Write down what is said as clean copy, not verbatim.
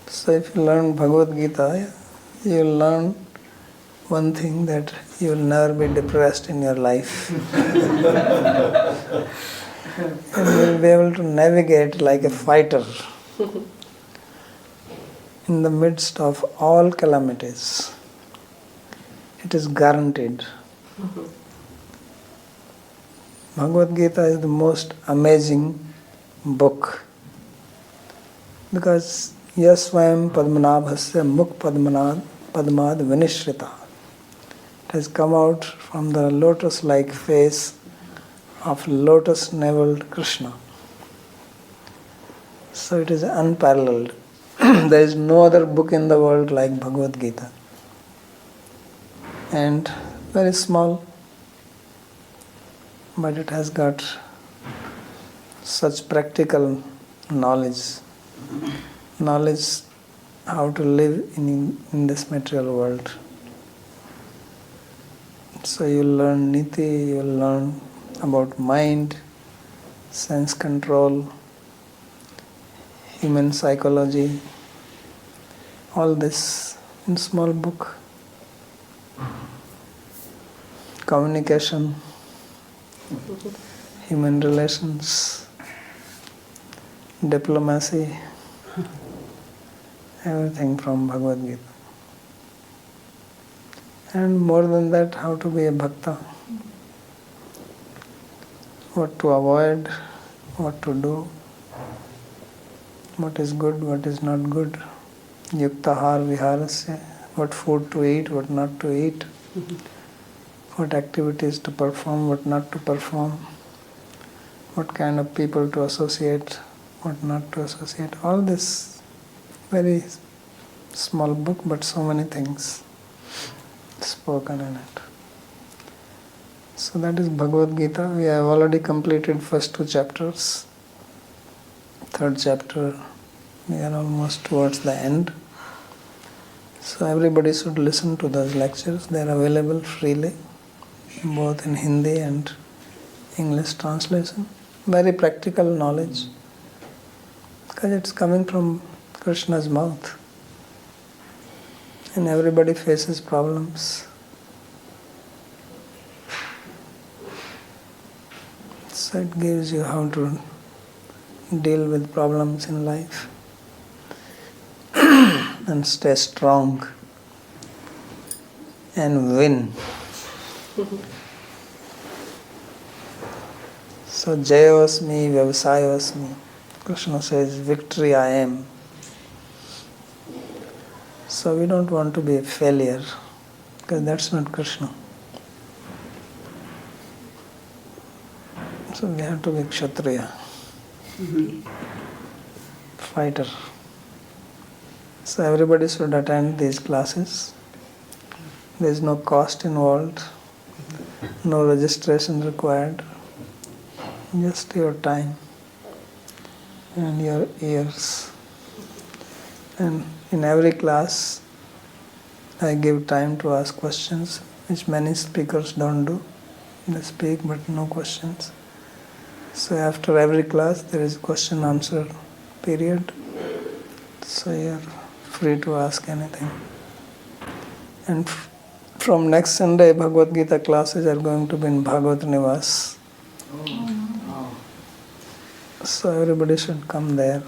So if you learn Bhagavad-gītā, you will learn one thing, that you will never be depressed in your life. And you will be able to navigate like a fighter in the midst of all calamities. It is guaranteed. Bhagavad-gītā is the most amazing book, because Yasvayam Padmanabhasya Mukh Padmad Vinishrita. It has come out from the lotus-like face of lotus-naveled Krishna. So it is unparalleled. There is no other book in the world like Bhagavad-gītā. And very small, but it has got such practical knowledge how to live in this material world. So you learn niti, you learn about mind, sense control, human psychology, all this in small book. Communication, human relations, diplomacy, everything from Bhagavad-gītā. And more than that, how to be a bhakta, what to avoid, what to do, what is good, what is not good, yuktahar viharasya, what food to eat, what not to eat, what activities to perform, what not to perform, what kind of people to associate, what not to associate. All this very small book, but so many things spoken in it. So that is Bhagavad-gītā. We have already completed first 2 chapters. Third chapter, we are almost towards the end. So everybody should listen to those lectures. They are available freely, both in Hindi and English translation. Very practical knowledge, because it's coming from Krishna's mouth. And everybody faces problems. So it gives you how to deal with problems in life and stay strong and win. So Jayosmi, Vyavasayosmi. Krishna says, victory I am. So we don't want to be a failure, because that's not Krishna. So we have to be Kshatriya, fighter. So everybody should attend these classes. There is no cost involved, no registration required, just your time and your ears. And in every class, I give time to ask questions, which many speakers don't do. They speak but no questions. So after every class, there is a question-answer period. So you are free to ask anything. And from next Sunday, Bhagavad-gītā classes are going to be in Bhāgavata-nivāsa. So everybody should come there.